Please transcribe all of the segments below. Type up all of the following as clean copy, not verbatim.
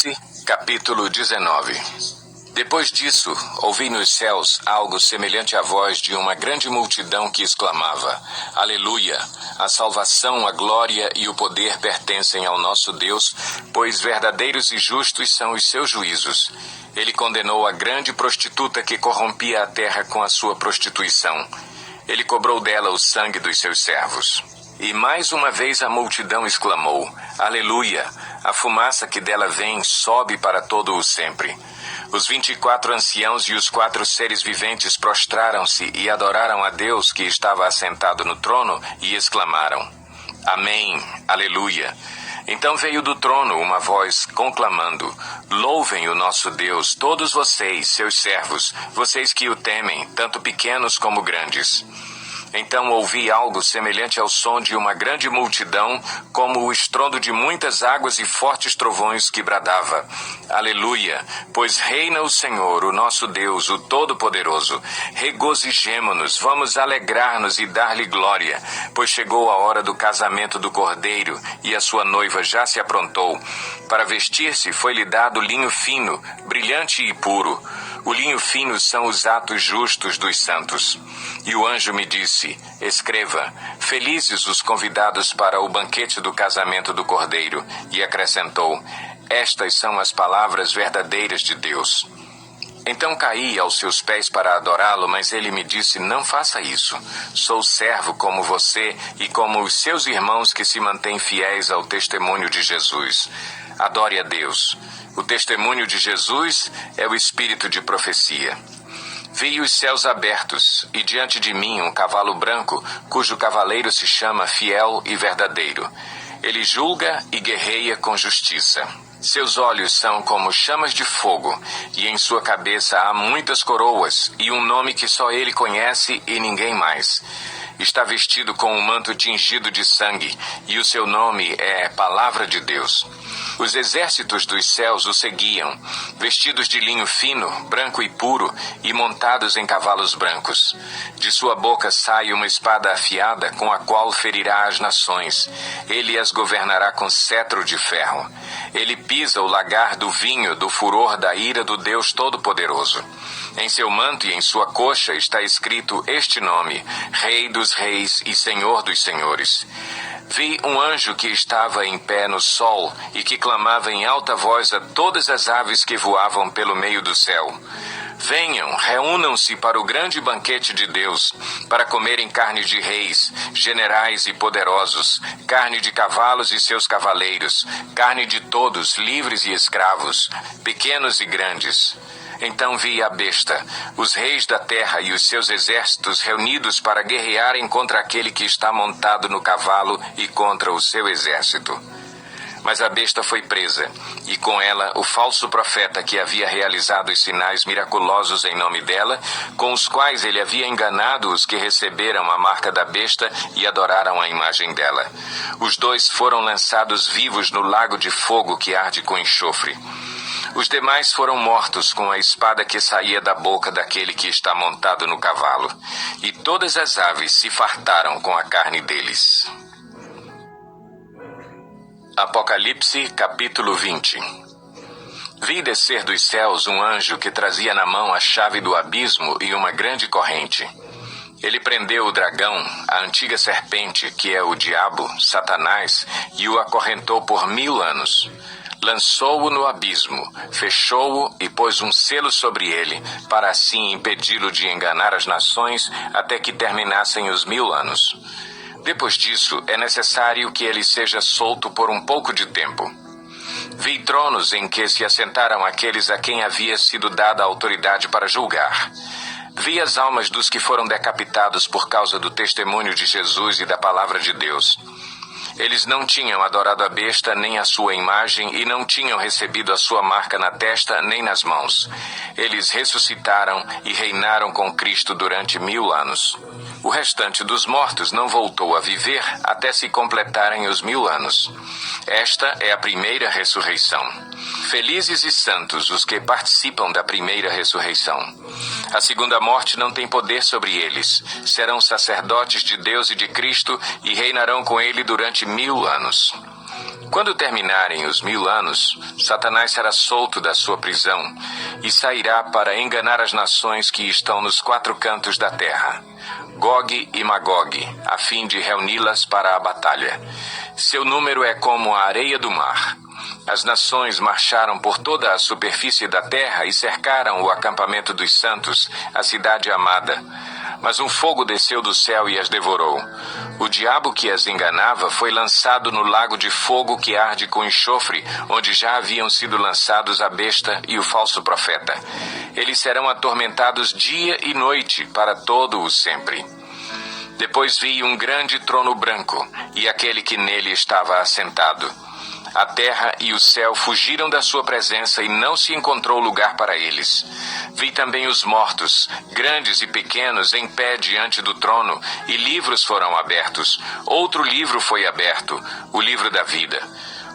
Apocalipse, capítulo 19. Depois disso, ouvi nos céus algo semelhante à voz de uma grande multidão que exclamava: Aleluia! A salvação, a glória e o poder pertencem ao nosso Deus, pois verdadeiros e justos são os seus juízos. Ele condenou a grande prostituta que corrompia a terra com a sua prostituição. Ele cobrou dela o sangue dos seus servos. E mais uma vez a multidão exclamou: Aleluia! A fumaça que dela vem sobe para todo o sempre. Os 24 anciãos e os 4 seres viventes prostraram-se e adoraram a Deus que estava assentado no trono e exclamaram: Amém, Aleluia! Então veio do trono uma voz conclamando: Louvem o nosso Deus, todos vocês, seus servos, vocês que o temem, tanto pequenos como grandes. Então ouvi algo semelhante ao som de uma grande multidão, como o estrondo de muitas águas e fortes trovões que bradava: Aleluia! Pois reina o Senhor, o nosso Deus, o Todo-Poderoso. Regozijemo-nos, vamos alegrar-nos e dar-lhe glória, pois chegou a hora do casamento do Cordeiro, e a sua noiva já se aprontou. Para vestir-se foi-lhe dado linho fino, brilhante e puro. O linho fino são os atos justos dos santos. E o anjo me disse: Escreva: Felizes os convidados para o banquete do casamento do Cordeiro. E acrescentou: Estas são as palavras verdadeiras de Deus. Então caí aos seus pés para adorá-lo, mas ele me disse: Não faça isso. Sou servo como você e como os seus irmãos que se mantêm fiéis ao testemunho de Jesus. Adore a Deus. O testemunho de Jesus é o espírito de profecia. Vi os céus abertos, e diante de mim um cavalo branco, cujo cavaleiro se chama Fiel e Verdadeiro. Ele julga e guerreia com justiça. Seus olhos são como chamas de fogo, e em sua cabeça há muitas coroas, e um nome que só ele conhece e ninguém mais. Está vestido com um manto tingido de sangue, e o seu nome é Palavra de Deus. Os exércitos dos céus o seguiam, vestidos de linho fino, branco e puro, e montados em cavalos brancos. De sua boca sai uma espada afiada, com a qual ferirá as nações. Ele as governará com cetro de ferro. Ele pisa o lagar do vinho do furor da ira do Deus Todo-Poderoso. Em seu manto e em sua coxa está escrito este nome: Rei dos Reis e Senhor dos Senhores. Vi um anjo que estava em pé no sol e que clamava em alta voz a todas as aves que voavam pelo meio do céu: Venham, reúnam-se para o grande banquete de Deus, para comerem carne de reis, generais e poderosos, carne de cavalos e seus cavaleiros, carne de todos, livres e escravos, pequenos e grandes. Então vi a besta, os reis da terra e os seus exércitos reunidos para guerrearem contra aquele que está montado no cavalo e contra o seu exército. Mas a besta foi presa, e com ela o falso profeta que havia realizado os sinais miraculosos em nome dela, com os quais ele havia enganado os que receberam a marca da besta e adoraram a imagem dela. Os 2 foram lançados vivos no lago de fogo que arde com enxofre. Os demais foram mortos com a espada que saía da boca daquele que está montado no cavalo, e todas as aves se fartaram com a carne deles. Apocalipse, capítulo 20. Vi descer dos céus um anjo que trazia na mão a chave do abismo e uma grande corrente. Ele prendeu o dragão, a antiga serpente, que é o diabo, Satanás, e o acorrentou por 1000 anos. Lançou-o no abismo, fechou-o e pôs um selo sobre ele, para assim impedi-lo de enganar as nações até que terminassem os 1000 anos. Depois disso, é necessário que ele seja solto por um pouco de tempo. Vi tronos em que se assentaram aqueles a quem havia sido dada a autoridade para julgar. Vi as almas dos que foram decapitados por causa do testemunho de Jesus e da palavra de Deus. Eles não tinham adorado a besta nem a sua imagem e não tinham recebido a sua marca na testa nem nas mãos. Eles ressuscitaram e reinaram com Cristo durante 1000 anos. O restante dos mortos não voltou a viver até se completarem os 1000 anos. Esta é a primeira ressurreição. Felizes e santos os que participam da primeira ressurreição. A segunda morte não tem poder sobre eles. Serão sacerdotes de Deus e de Cristo e reinarão com ele durante 1000 anos. Quando terminarem os 1000 anos, Satanás será solto da sua prisão e sairá para enganar as nações que estão nos 4 cantos da terra, Gog e Magog, a fim de reuni-las para a batalha. Seu número é como a areia do mar. As nações marcharam por toda a superfície da terra e cercaram o acampamento dos santos, a cidade amada. Mas um fogo desceu do céu e as devorou. O diabo que as enganava foi lançado no lago de fogo que arde com enxofre, onde já haviam sido lançados a besta e o falso profeta. Eles serão atormentados dia e noite para todo o sempre. Depois vi um grande trono branco e aquele que nele estava assentado. A terra e o céu fugiram da sua presença e não se encontrou lugar para eles. Vi também os mortos, grandes e pequenos, em pé diante do trono, e livros foram abertos. Outro livro foi aberto, o livro da vida.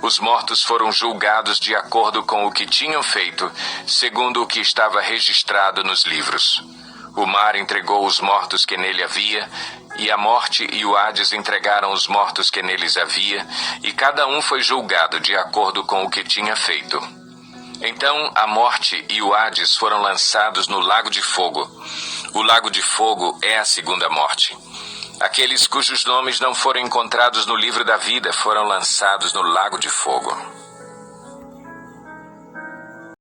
Os mortos foram julgados de acordo com o que tinham feito, segundo o que estava registrado nos livros. O mar entregou os mortos que nele havia, e a morte e o Hades entregaram os mortos que neles havia, e cada um foi julgado de acordo com o que tinha feito. Então a morte e o Hades foram lançados no lago de fogo. O lago de fogo é a segunda morte. Aqueles cujos nomes não foram encontrados no livro da vida foram lançados no lago de fogo.